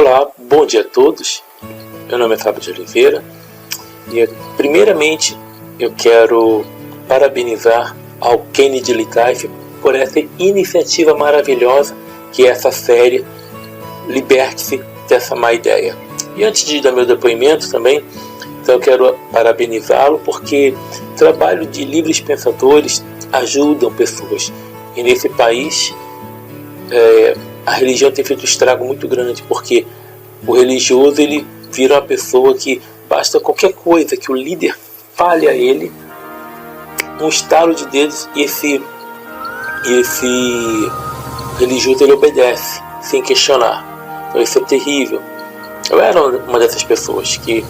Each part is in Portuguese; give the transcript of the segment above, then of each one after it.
Olá, bom dia a todos. Meu nome é Fábio de Oliveira e primeiramente eu quero parabenizar ao Kennedy Litaif por essa iniciativa maravilhosa que é essa série Liberte-se dessa má ideia. E antes de dar meu depoimento também, então eu quero parabenizá-lo porque o trabalho de livres pensadores ajudam pessoas. E nesse país a religião tem feito um estrago muito grande, porque o religioso ele vira uma pessoa que basta qualquer coisa que o líder fale a ele, um estalo de dedos, e esse religioso ele obedece sem questionar. Então isso é terrível. Eu era uma dessas pessoas que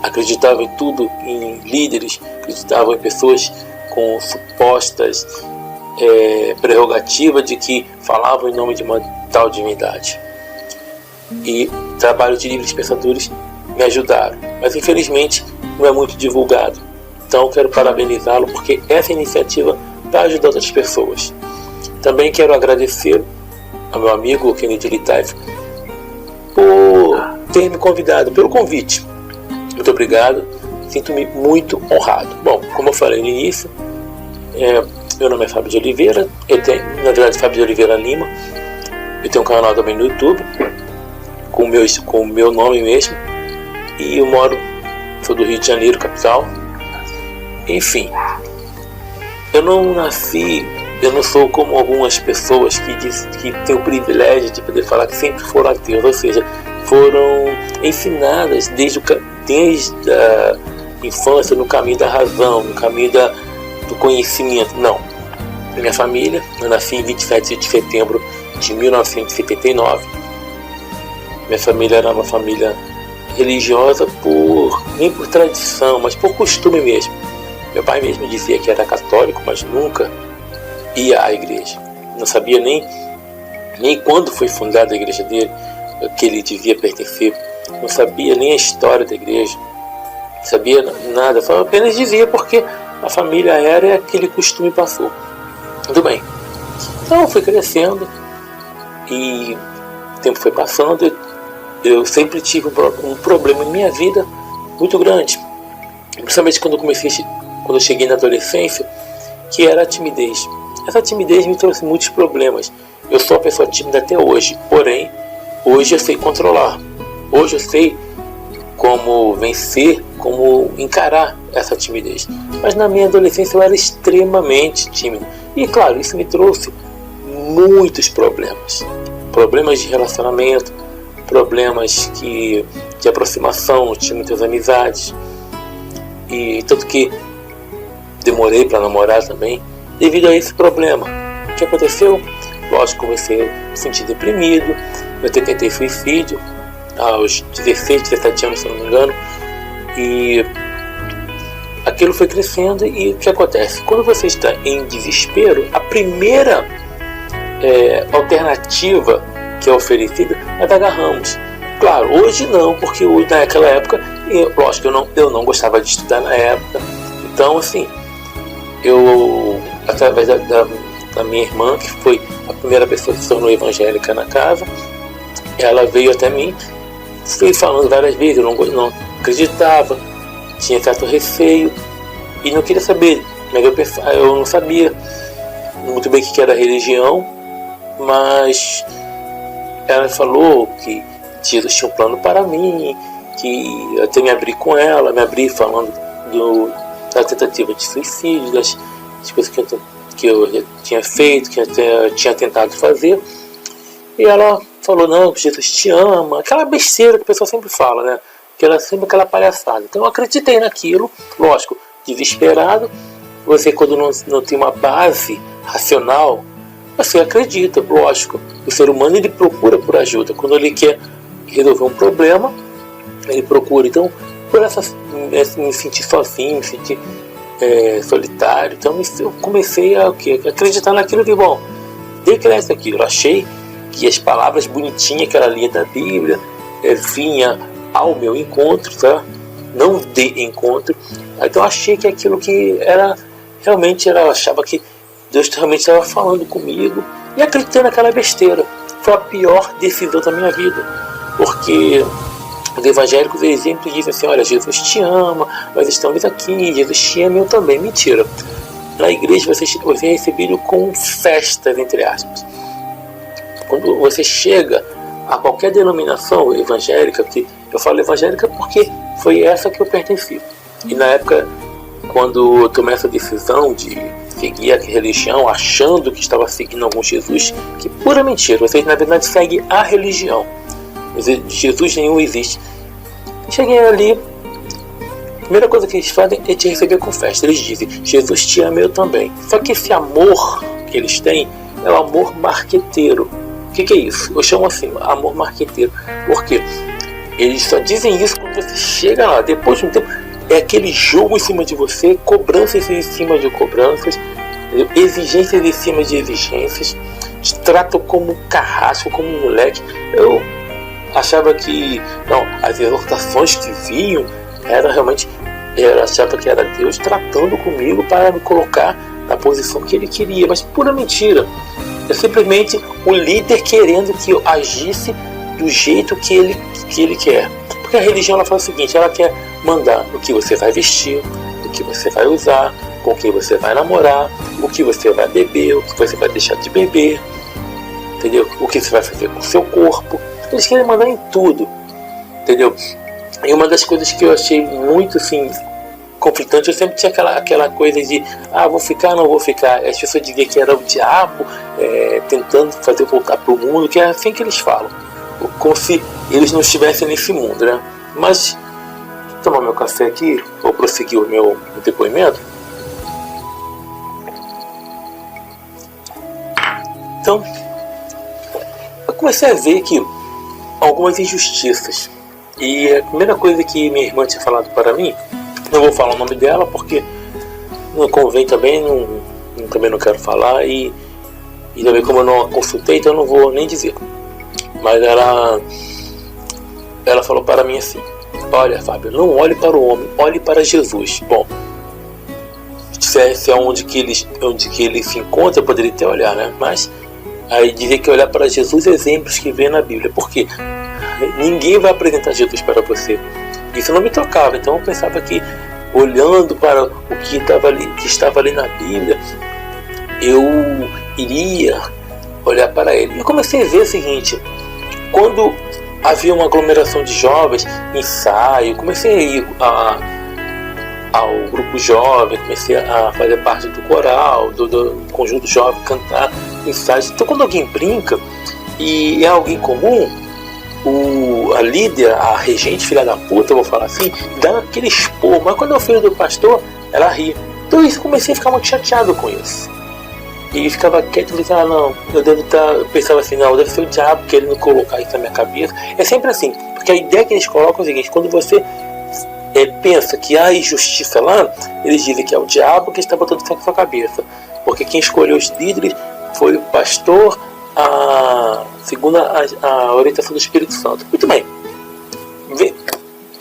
acreditava em tudo, em líderes, acreditava em pessoas com supostas prerrogativa de que falavam em nome de uma tal divindade. E o trabalho de livres pensadores me ajudaram, mas infelizmente não é muito divulgado. Então quero parabenizá-lo porque essa iniciativa está ajudando outras pessoas. Também quero agradecer ao meu amigo Kennedy Litaif por ter me convidado, pelo convite. Muito obrigado, sinto-me muito honrado. Bom, como eu falei no início, meu nome é Fábio de Oliveira, na verdade Fábio de Oliveira Lima. Eu tenho um canal também no YouTube com o meu nome mesmo, e eu sou do Rio de Janeiro, capital. Enfim, eu não sou como algumas pessoas que têm o privilégio de poder falar que sempre foram ateus, ou seja, foram ensinadas desde a infância no caminho da razão, no caminho do conhecimento. Não. Minha família, eu nasci em 27 de setembro de 1979. Minha família era uma família religiosa nem por tradição, mas por costume mesmo. Meu pai mesmo dizia que era católico, mas nunca ia à igreja. Não sabia nem quando foi fundada a igreja dele, que ele devia pertencer. Não sabia nem a história da igreja. Não sabia nada, só apenas dizia porque a família era e aquele costume passou. Tudo bem. Então eu fui crescendo e o tempo foi passando. Eu sempre tive um problema em minha vida muito grande, principalmente quando eu cheguei na adolescência, que era a timidez. Essa timidez me trouxe muitos problemas. Eu sou uma pessoa tímida até hoje, porém hoje eu sei controlar. Hoje eu sei como vencer, como encarar essa timidez. Mas na minha adolescência eu era extremamente tímido. E claro, isso me trouxe muitos problemas. Problemas de relacionamento, problemas de aproximação, não tinha muitas amizades. E tanto que demorei para namorar também, devido a esse problema. O que aconteceu? Lógico, comecei a me sentir deprimido. Eu tentei suicídio aos 16, 17 anos, se não me engano. E aquilo foi crescendo. E o que acontece? Quando você está em desespero, a primeira alternativa que é oferecida, nós agarramos. Claro, hoje não, porque hoje, naquela época, lógico, eu não gostava de estudar na época. Então, assim, eu, através da minha irmã, que foi a primeira pessoa que se tornou evangélica na casa, ela veio até mim, fui falando várias vezes, eu não acreditava, tinha certo receio e não queria saber. Mas eu não sabia muito bem o que era religião, mas ela falou que Jesus tinha um plano para mim, que eu até me abri com ela, falando da tentativa de suicídio, das coisas que eu já tinha feito, que até tinha tentado fazer. E ela falou, não, Jesus te ama, aquela besteira que a pessoa sempre fala, né? Que era sempre aquela palhaçada. Então eu acreditei naquilo, lógico, desesperado. Você, quando não tem uma base racional, você acredita, lógico. O ser humano, ele procura por ajuda. Quando ele quer resolver um problema, ele procura. Então, por me sentir sozinho, me sentir solitário, então eu comecei a acreditar naquilo de bom. Decresce aquilo. Eu achei que as palavras bonitinhas que ela lia da Bíblia vinha ao meu encontro, tá? Não de encontro. Então eu achei que aquilo que era realmente, eu achava que Deus realmente estava falando comigo, e acreditei naquela besteira. foi a pior decisão da minha vida, porque os evangélicos, eles sempre dizem assim: olha, Jesus te ama, nós estamos aqui, Jesus te ama, eu também. Mentira. Na igreja você é recebido com festas, entre aspas. Quando você chega a qualquer denominação evangélica, que eu falo evangélica porque foi essa que eu pertenci, e na época, quando eu tomei essa decisão de seguir a religião, achando que estava seguindo algum Jesus, que pura mentira, vocês na verdade seguem a religião, Jesus nenhum existe. Cheguei ali, a primeira coisa que eles fazem é te receber com festa. Eles dizem: Jesus te ama, eu também. Só que esse amor que eles têm é o amor marqueteiro. O que é isso? Eu chamo assim, amor marqueteiro. Por quê? Eles só dizem isso quando você chega lá. Depois de um tempo, é aquele jogo em cima de você, cobranças em cima de cobranças, exigências em cima de exigências. Te tratam como um carrasco, como um moleque. Eu achava que não, as exortações que vinham era realmente, eu achava que era Deus tratando comigo para me colocar na posição que Ele queria, mas pura mentira. É simplesmente o líder querendo que eu agisse do jeito que ele quer. Porque a religião, ela faz o seguinte: ela quer mandar o que você vai vestir, o que você vai usar, com quem você vai namorar, o que você vai beber, o que você vai deixar de beber, entendeu? O que você vai fazer com o seu corpo. Eles querem mandar em tudo, entendeu? E uma das coisas que eu achei muito assim conflitante, eu sempre tinha aquela coisa de vou ficar, não vou ficar. As pessoas diziam que era o diabo tentando fazer voltar para o mundo, que é assim que eles falam, como se eles não estivessem nesse mundo, né? Mas vou tomar meu café aqui, vou prosseguir o meu depoimento. Então, eu comecei a ver que algumas injustiças. E a primeira coisa que minha irmã tinha falado para mim, não vou falar o nome dela porque não convém também, também não quero falar, e também como eu não a consultei, então eu não vou nem dizer. Mas ela falou para mim assim: olha, Fábio, não olhe para o homem, olhe para Jesus. Bom, se é onde que ele se encontra, eu poderia até olhar, né? Mas aí dizer que olhar para Jesus, exemplos que vê na Bíblia. Por quê? Ninguém vai apresentar Jesus para você. Isso não me tocava. Então eu pensava que, olhando para o que estava ali na Bíblia, eu iria olhar para ele. E eu comecei a ver o seguinte: quando havia uma aglomeração de jovens, ensaio, comecei a ir ao grupo jovem, comecei a fazer parte do coral, do conjunto jovem, cantar, ensaios. Então quando alguém brinca e é alguém comum, a líder, a regente, filha da puta, eu vou falar assim, dá aquele expor. Mas quando é o filho do pastor, ela ri. Então isso, comecei a ficar muito chateado com isso. E ficava quieto e dizia: não, eu devo estar. Eu pensava assim: não, deve ser o diabo querendo colocar isso na minha cabeça. É sempre assim, porque a ideia que eles colocam é o seguinte: quando você pensa que há injustiça lá, eles dizem que é o diabo que está botando isso na sua cabeça. Porque quem escolheu os líderes foi o pastor, segundo a orientação do Espírito Santo. Muito bem.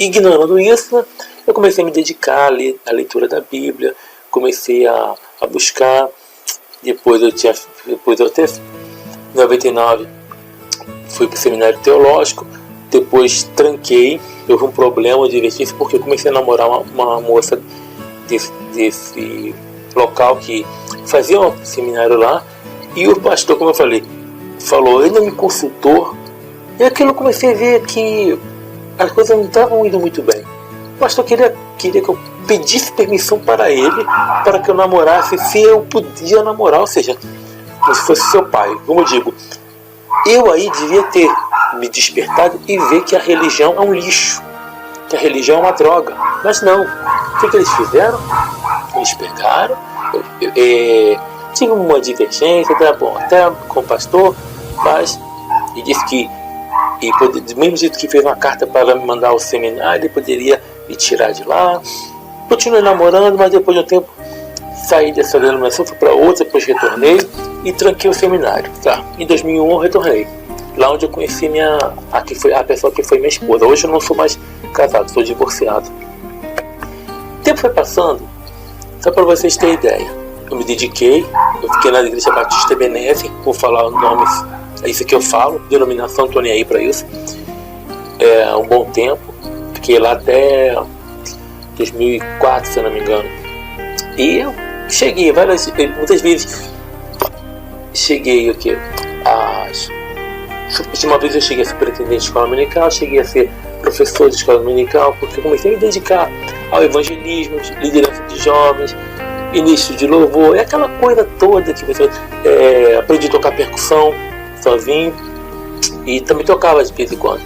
Ignorando isso, eu comecei a me dedicar à leitura da Bíblia, comecei a buscar. Depois eu até, em 99, fui para o seminário teológico. Depois tranquei, houve um problema de investir, porque eu comecei a namorar uma moça desse local que fazia um seminário lá. E o pastor, como eu falei, falou, ele não me consultou. E aquilo eu comecei a ver que as coisas não estavam indo muito bem. O pastor queria que eu pedisse permissão para ele, para que eu namorasse, se eu podia namorar, ou seja, como se fosse seu pai. Como eu digo, eu aí devia ter me despertado e ver que a religião é um lixo, que a religião é uma droga. Mas não. O que eles fizeram? Eles pegaram, tive uma divergência, até com o pastor, mas ele disse que, do mesmo jeito que fez uma carta para me mandar ao seminário, ele poderia me tirar de lá. Continuei namorando, mas depois de um tempo saí dessa denominação, fui para outra, depois retornei e tranquei o seminário. Em 2001 eu retornei, lá onde eu conheci a pessoa que foi minha esposa. Hoje eu não sou mais casado, sou divorciado. O tempo foi passando, só para vocês terem ideia. Eu me dediquei, eu fiquei na Igreja Batista Benesse, vou falar nomes isso que eu falo, denominação, tô nem aí para isso. Um bom tempo, fiquei lá até 2004, se eu não me engano. E eu cheguei muitas vezes, cheguei o que? Uma vez eu cheguei a ser superintendente de escola dominical, cheguei a ser professor de escola dominical, porque eu comecei a me dedicar ao evangelismo, liderança de jovens, início de louvor, aquela coisa toda que você aprendi a tocar percussão sozinho e também tocava de vez em quando.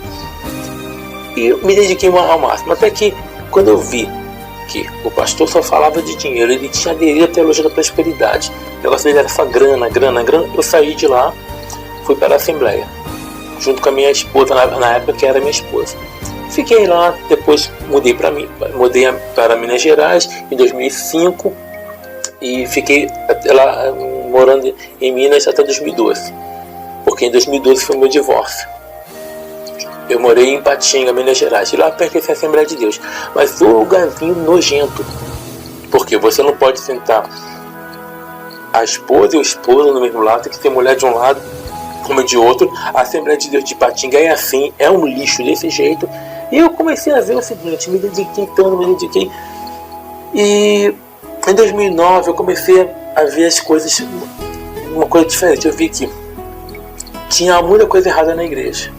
E eu me dediquei ao máximo, até que quando eu vi que o pastor só falava de dinheiro, ele tinha aderido à teologia da prosperidade, o negócio dele era só grana, eu saí de lá, fui para a Assembleia, junto com a minha esposa, na época que era minha esposa. Fiquei lá, depois mudei para Minas Gerais em 2005 e fiquei lá morando em Minas até 2012, porque em 2012 foi o meu divórcio. Eu morei em Patinga, Minas Gerais, e lá pertence à Assembleia de Deus, mas um lugarzinho nojento, porque você não pode sentar a esposa e o esposo no mesmo lado, tem que ter mulher de um lado, como de outro. A Assembleia de Deus de Patinga é assim, é um lixo desse jeito. E eu comecei a ver o seguinte, me dediquei, e em 2009 eu comecei a ver as coisas, uma coisa diferente. Eu vi que tinha muita coisa errada na igreja.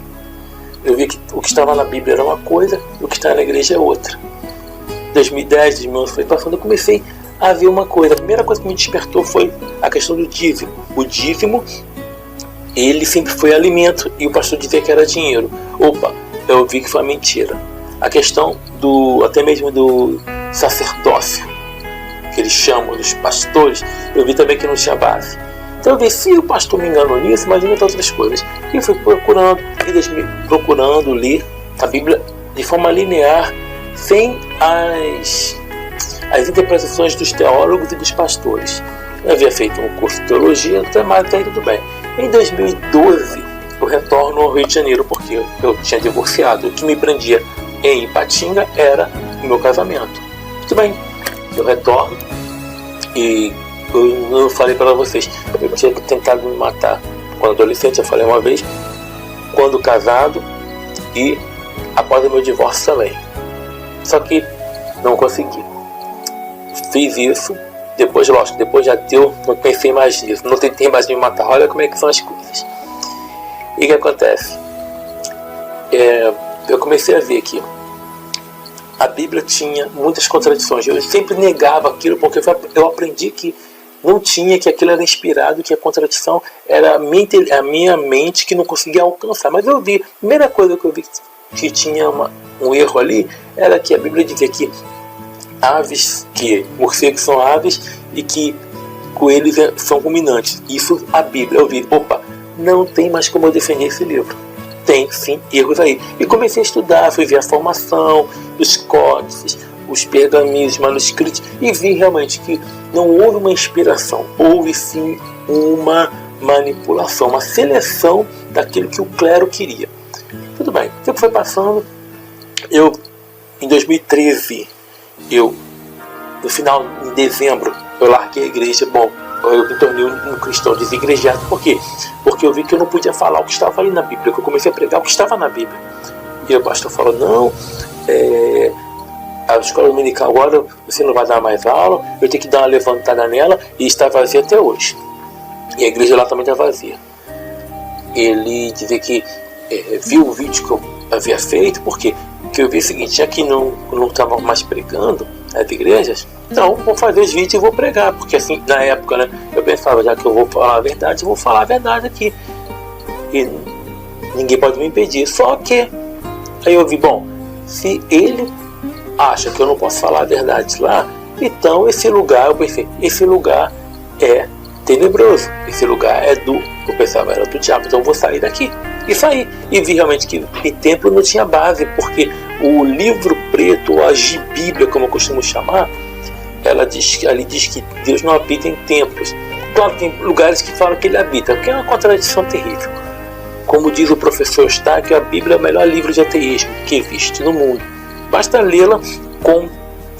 Eu vi que o que estava na Bíblia era uma coisa, o que está na igreja é outra. 2010, 2011 foi passando, eu comecei a ver uma coisa. A primeira coisa que me despertou foi a questão do dízimo. O dízimo, ele sempre foi alimento, e o pastor dizia que era dinheiro. Opa, eu vi que foi uma mentira. A questão até mesmo do sacerdócio, que eles chamam dos pastores, eu vi também que não tinha base. Então eu vi, se o pastor me enganou nisso, imagina outras coisas. E eu fui procurando ler a Bíblia de forma linear, sem as interpretações dos teólogos e dos pastores. Eu havia feito um curso de teologia, até tudo bem. Em 2012, eu retorno ao Rio de Janeiro, porque eu tinha divorciado. O que me prendia em Ipatinga era o meu casamento. Muito bem, eu retorno e eu falei para vocês, eu tinha tentado me matar quando adolescente, eu falei uma vez, quando casado e após o meu divórcio também. Só que não consegui. Fiz isso, depois de ateu, não pensei mais nisso, não tentei mais me matar. Olha como é que são as coisas. E o que acontece? Eu comecei a ver que a Bíblia tinha muitas contradições. Eu sempre negava aquilo, porque eu aprendi que não tinha, que aquilo era inspirado, que a contradição era a minha mente que não conseguia alcançar. Mas eu vi, a primeira coisa que eu vi que tinha um erro ali, era que a Bíblia dizia que morcegos são aves e que coelhos são ruminantes. Isso a Bíblia. Eu vi, opa, não tem mais como eu defender esse livro. Tem sim erros aí. E comecei a estudar, fui ver a formação, os códices, os pergaminhos, os manuscritos, e vi realmente que não houve uma inspiração, houve sim uma manipulação, uma seleção daquilo que o clero queria. Tudo bem, o tempo foi passando. Em 2013, no final de dezembro, eu larguei a igreja. Bom, eu me tornei um cristão desigrejado. Por quê? Porque eu vi que eu não podia falar o que estava ali na Bíblia, que eu comecei a pregar o que estava na Bíblia. E o pastor falou, não, a escola dominical agora você não vai dar mais aula, eu tenho que dar uma levantada nela, e está vazia até hoje. E a igreja lá também está vazia. Ele dizia que viu o vídeo que eu havia feito, porque eu vi o seguinte, já que não estava mais pregando nas igrejas, então vou fazer os vídeos e vou pregar, porque assim, na época, né, eu pensava, já que eu vou falar a verdade, eu vou falar a verdade aqui, e ninguém pode me impedir. Só que aí eu vi, bom, se ele acha que eu não posso falar a verdade lá, então esse lugar, eu pensei, esse lugar é tenebroso, esse lugar eu pensava, era do diabo, então eu vou sair daqui. E saí, e vi realmente que em templo não tinha base, porque o livro preto, ou a Bíblia, como eu costumo chamar, ali diz que Deus não habita em templos. Claro, tem lugares que falam que ele habita, que é uma contradição terrível. Como diz o professor Eustáquio, a Bíblia é o melhor livro de ateísmo que existe no mundo. Basta lê-la com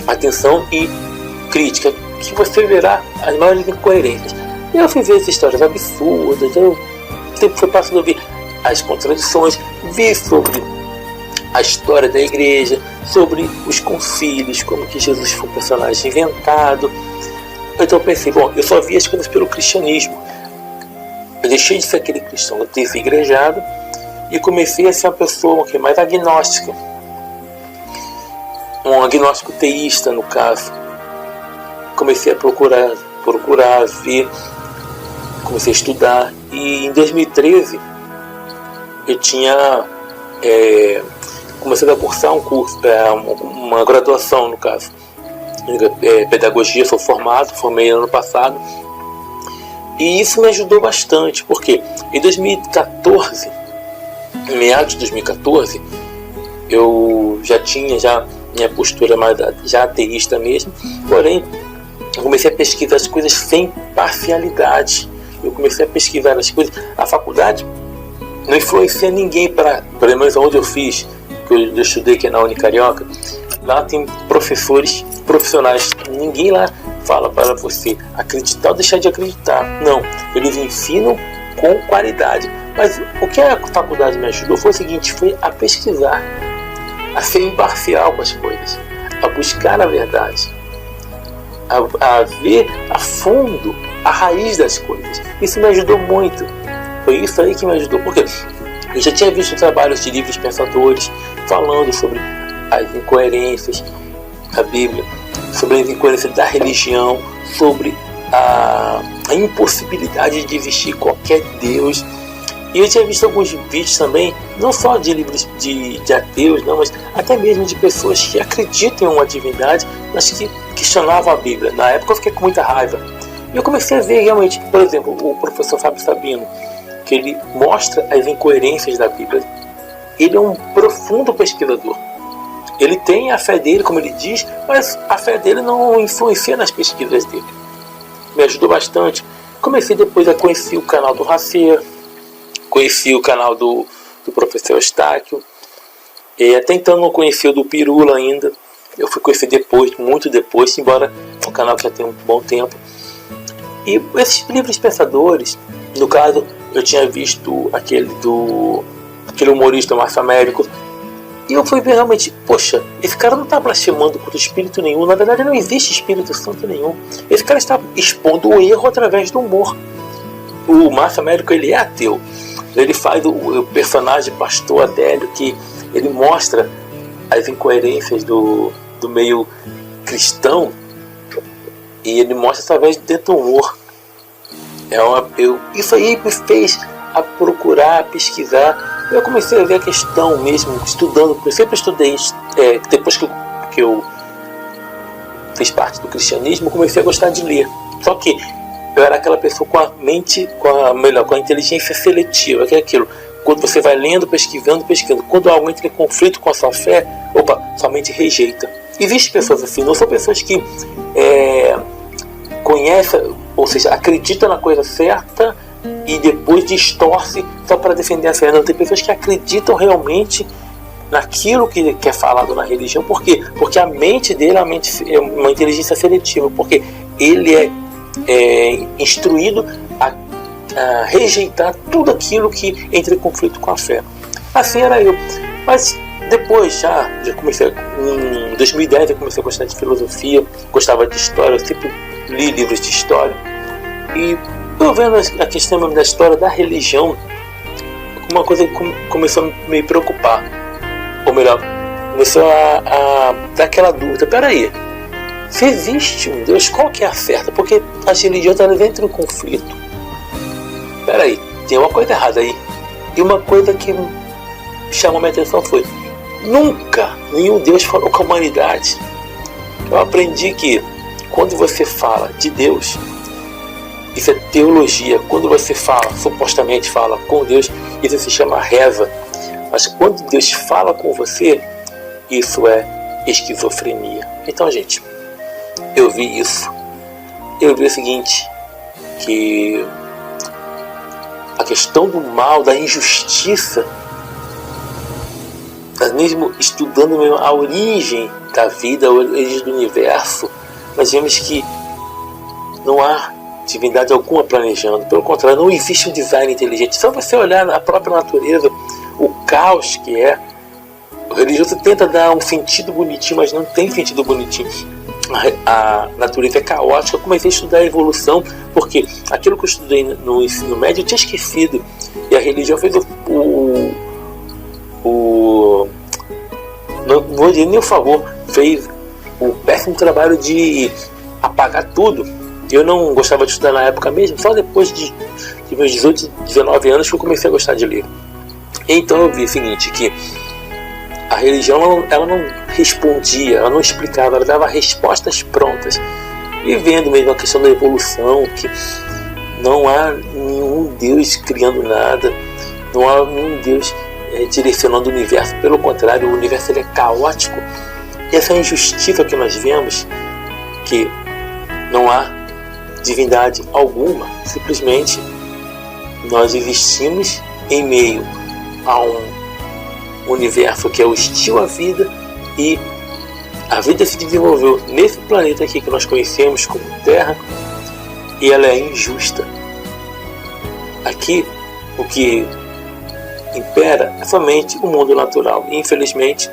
atenção e crítica, que você verá as maiores incoerências. E eu fui ver essas histórias absurdas, eu tempo foi passando, eu vi as contradições, vi sobre a história da igreja, sobre os concílios, como que Jesus foi um personagem inventado. Então eu pensei, bom, eu só vi as coisas pelo cristianismo. Eu deixei de ser aquele cristão desigrejado e comecei a ser uma pessoa que é mais agnóstica. Um agnóstico teísta, no caso. Comecei a procurar ver, comecei a estudar. E em 2013 eu tinha começado a cursar um curso, uma graduação, no caso, pedagogia. Sou formado, formei ano passado, e isso me ajudou bastante, porque em 2014, em meados de 2014, eu já tinha minha postura mais já ateísta mesmo, porém eu comecei a pesquisar as coisas sem parcialidade. Eu comecei a pesquisar as coisas. A faculdade não influencia ninguém, pelo menos onde eu fiz, que eu estudei, que é na Unicarioca. Lá tem professores profissionais. Ninguém lá fala para você acreditar ou deixar de acreditar. Não, eles ensinam com qualidade. Mas o que a faculdade me ajudou foi o seguinte: foi a pesquisar, a ser imparcial com as coisas, a buscar a verdade, a ver a fundo a raiz das coisas. Isso me ajudou muito. Foi isso aí que me ajudou, porque eu já tinha visto trabalhos de livros pensadores falando sobre as incoerências da Bíblia, sobre as incoerências da religião, sobre a impossibilidade de existir qualquer Deus. E eu tinha visto alguns vídeos também, não só de livros de ateus, não, mas até mesmo de pessoas que acreditam em uma divindade, mas que questionavam a Bíblia. Na época eu fiquei com muita raiva. E eu comecei a ver realmente, por exemplo, o professor Fábio Sabino, que ele mostra as incoerências da Bíblia. Ele é um profundo pesquisador. Ele tem a fé dele, como ele diz, mas a fé dele não influencia nas pesquisas dele. Me ajudou bastante. Comecei depois a conhecer o canal do Racer, conheci o canal do professor Eustáquio, e até então não conhecia o do Pirula ainda. Eu fui conhecer depois, muito depois, embora o canal já tenha um bom tempo. E esses livros pensadores, no caso, eu tinha visto aquele humorista Márcio Américo, e eu fui ver realmente, poxa, esse cara não está blasfemando contra espírito nenhum. Na verdade não existe Espírito Santo nenhum. Esse cara está expondo o erro através do humor. O Márcio Américo, ele é ateu. Ele faz o personagem Pastor Adélio, que ele mostra as incoerências do meio cristão, e ele mostra através do humor. Isso aí me fez a procurar, a pesquisar. Eu comecei a ver a questão mesmo, estudando. Eu sempre estudei, depois que eu fiz parte do cristianismo, eu comecei a gostar de ler. Só que eu era aquela pessoa com a mente, com a inteligência seletiva, que é aquilo. Quando você vai lendo, pesquisando, quando algo entra em conflito com a sua fé, sua mente rejeita. Existem pessoas assim, não são pessoas que conhecem, ou seja, acreditam na coisa certa e depois distorce só para defender a fé. Não, tem pessoas que acreditam realmente naquilo que é falado na religião. Por quê? Porque a mente dele é uma inteligência seletiva, porque ele é instruído a rejeitar tudo aquilo que entra em conflito com a fé. Assim era eu. Mas depois já comecei, em 2010 eu comecei a gostar de filosofia, gostava de história, eu sempre li livros de história, e eu vendo a questão da história da religião, uma coisa que começou a me preocupar, ou melhor, começou a dar aquela dúvida: peraí, se existe um Deus, qual que é a certa? Porque as religiões elas entram em conflito. Peraí, tem uma coisa errada aí. E uma coisa que chamou minha atenção foi: nunca nenhum Deus falou com a humanidade. Eu aprendi que quando você fala de Deus, isso é teologia. Quando você supostamente fala com Deus, isso se chama reza. Mas quando Deus fala com você, isso é esquizofrenia. Então, gente, eu vi isso. Eu vi o seguinte, que a questão do mal, da injustiça, mesmo estudando a origem da vida, a origem do universo, nós vemos que não há divindade alguma planejando. Pelo contrário, não existe um design inteligente. Só você olhar na própria natureza, o caos que é. O religioso tenta dar um sentido bonitinho, mas não tem sentido bonitinho. A natureza é caótica. Eu comecei a estudar a evolução, porque aquilo que eu estudei no ensino médio eu tinha esquecido. E a religião fez não vou dizer nem o favor, fez o péssimo trabalho de apagar tudo. Eu não gostava de estudar na época mesmo, só depois de meus 18, 19 anos que eu comecei a gostar de ler. Então eu vi o seguinte, que a religião ela não respondia, ela não explicava, ela dava respostas prontas. E vendo mesmo a questão da evolução, que não há nenhum Deus criando nada, não há nenhum Deus direcionando o universo. Pelo contrário, o universo ele é caótico. E essa injustiça que nós vemos, que não há divindade alguma, simplesmente nós existimos em meio a um universo que é hostil à vida, e a vida se desenvolveu nesse planeta aqui que nós conhecemos como Terra, e ela é injusta. Aqui o que impera é somente o mundo natural, e infelizmente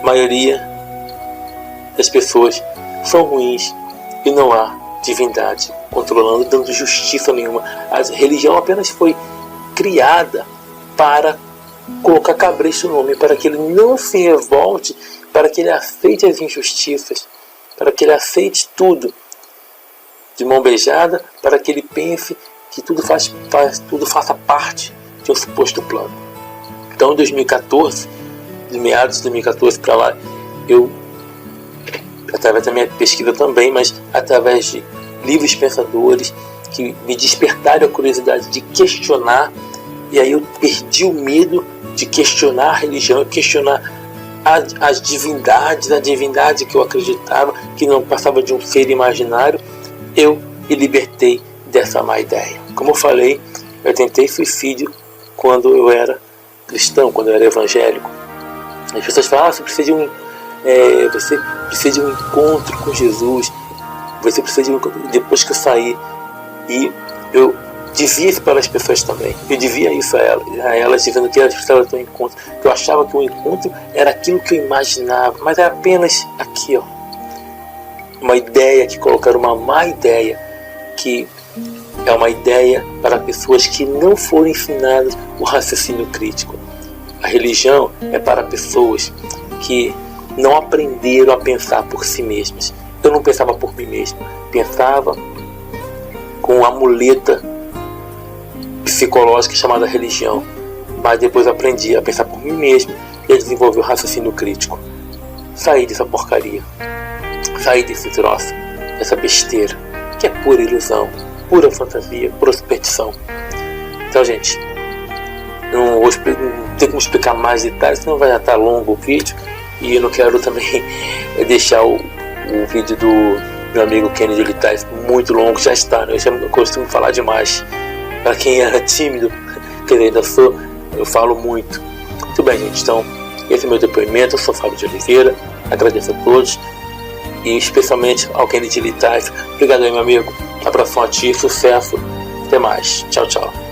a maioria das pessoas são ruins e não há divindade controlando, dando justiça nenhuma. A religião apenas foi criada para colocar cabresto no homem, para que ele não se revolte, para que ele aceite as injustiças, para que ele aceite tudo de mão beijada, para que ele pense que tudo faça parte de um suposto plano. Então em 2014, de meados de 2014 para lá, eu, através da minha pesquisa também, mas através de livros pensadores que me despertaram a curiosidade de questionar, e aí eu perdi o medo de questionar a religião, questionar as divindades, a divindade que eu acreditava, que não passava de um ser imaginário. Eu me libertei dessa má ideia. Como eu falei, eu tentei suicídio quando eu era cristão, quando eu era evangélico. As pessoas falam, você precisa de um encontro com Jesus, você precisa de um encontro. Depois que eu saí, e eu dizia isso para as pessoas também, eu dizia isso a elas dizendo que elas precisavam ter um encontro, que eu achava que o encontro era aquilo que eu imaginava, mas é apenas aqui, uma ideia, que colocaram uma má ideia, que é uma ideia para pessoas que não foram ensinadas o raciocínio crítico. A religião é para pessoas que não aprenderam a pensar por si mesmas. Eu não pensava por mim mesmo, pensava com a muleta psicológica chamada religião, mas depois aprendi a pensar por mim mesmo e a desenvolver o raciocínio crítico. Saí dessa porcaria, saí desse troço, dessa besteira, que é pura ilusão, pura fantasia, pura superstição. Então, gente, não tem como explicar mais detalhes, senão vai já estar longo o vídeo, e eu não quero também deixar o vídeo do meu amigo Kennedy Litais muito longo. Já está, né? Eu já costumo falar demais. Para quem era tímido, que ainda sou, eu falo muito. Muito bem, gente, então esse é o meu depoimento. Eu sou Fábio de Oliveira, agradeço a todos, e especialmente ao Kennedy Litais. Obrigado aí, meu amigo. Abração a ti, sucesso, até mais, tchau, tchau.